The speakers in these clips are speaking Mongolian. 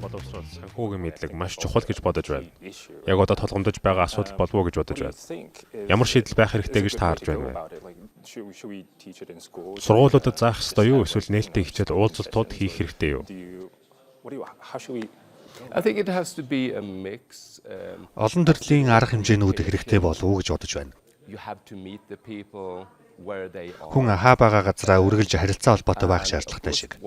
боловсрол санхүүгийн мэдлэг маш чухал гэж бодож байна. Яг одоо толгомдож байгаа асуудал болов уу гэж бодож байна. Ямар шийдэл байх хэрэгтэй гэж та харж байна вэ? Сургуулиудад заах ёстой юу эсвэл нээлттэй хичээл уулзалтууд хийх хэрэгтэй юу? I think it has to be a mix. Олон төрлийн арга хэмжээнүүд хэрэгтэй болов уу гэж бодож байна. You have to meet the people where they are. Хүн хаа байгаа газраа үргэлж харилцаа холбоотой байх шаардлагатай шиг.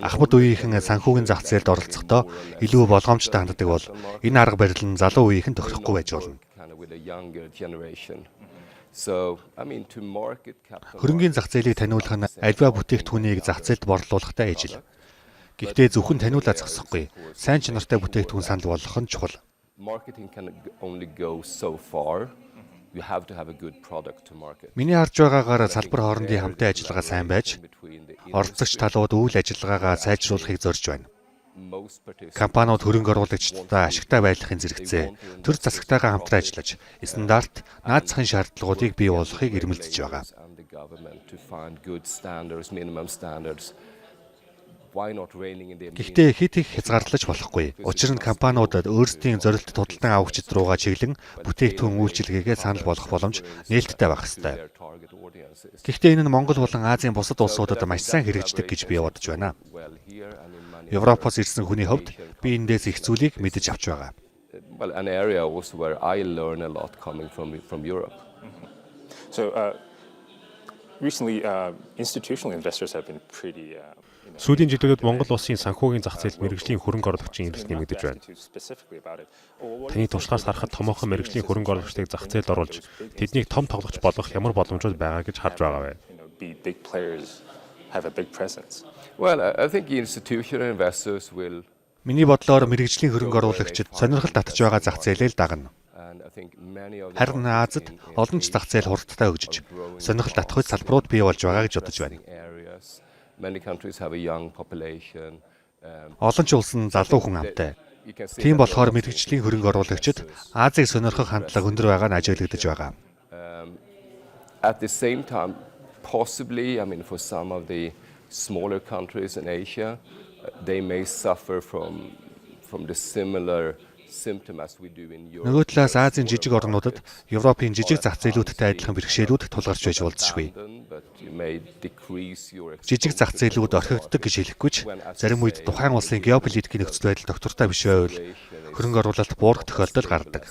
Ахмад үеийнхэн санхүүгийн зах зээлд оролцохдоо илүү болгоомжтой ханддаг бол энэ арга барил нь залуу үеийнхэн тохирохгүй байж болно. Хөрөнгийн зах зээлийг таниулах нь альва бүтээгдэхүүнийг зах зээлд борлуулахтай ижил. Гэхдээ зөвхөн таниулаад зогсохгүй. Сайн чанартай бүтээгдэхүүн санал болгох нь чухал. Marketing can only go so far. You have to have a good product to market. Миний харж байгаагаар салбар хоорондын хамтын ажиллагаа сайн байж, оролцогч талууд үйл ажиллагаагаа сайжруулахыг зорж байна. Компаниуд хөрөнгө оруулагчдаа ашигтай байдлахын зэрэгцээ төр засагтайгаа хамтран ажиллаж, стандарт, наацхийн шаардлагуудыг бий болгохыг эрмэлзэж байгаа. Гэхдээ хит их хязгаарлаж болохгүй. Учир нь компаниудад өөрсдийн зорилт тодтолтон авахчид руугаа чиглэн бүтээгдэхүүн үйлчилгээгээ санал болгох боломж нээлттэй байх ёстой. Гэхдээ энэ нь Монгол болон Азийн бусад улсуудад маш сайн хэрэгждэг гэж би бодож байна. Европоос ирсэн хүний хувьд би эндээс их зүйлийг мэдэж авч байгаа. Well, an area also where I learn a lot coming from Europe. So recently institutional investors have been pretty Сүүлийн жилүүдэд Монгол улсын санхүүгийн зах зээлд мэргэжлийн хөрөнгө оруулагчийн эрэлт нэмэгдэж байна. Таны туршлагаас харахад томоохон мэргэжлийн хөрөнгө оруулагчдыг зах зээлд оруулж тэднийг том тоглогч болгох ямар боломжууд байгаа гэж харж байгаа вэ? Well, I think institutional investors will. Миний бодлоор мэргэжлийн хөрөнгө оруулагчид сонирхол татж байгаа зах зээлээ л дагна. Харин Азад олон ч зах зээл хурдтай хөгжиж, сонирхол татах салбарууд бий болж байгаа гэж бодож байна. Many countries have a young population. Олон ч улс нь залуу хүн амтай. Тийм болохоор мэргэжлийн хөрөнгө оруулагчид Азийг сонирхох хандлага өндөр байгаа нь ажиглагдаж байгаа. At the same time, possibly, for some of the smaller countries in Asia, they may suffer from the similar symptom as we do in Europe. Нөгөө талаас Азийн жижиг орнуудад Европын жижиг зах зээлүүдтэй адилхан бэрхшээлүүд тулгарч байж болзошгүй. Жижиг зах зээлүүд орхигддог гэж хэлэхгүй ч зарим үед тухайн улсын геополитикийн нөхцөл байдал доктортой биш байвал хөрөнгө оруулалт буурах тохиолдол гардаг.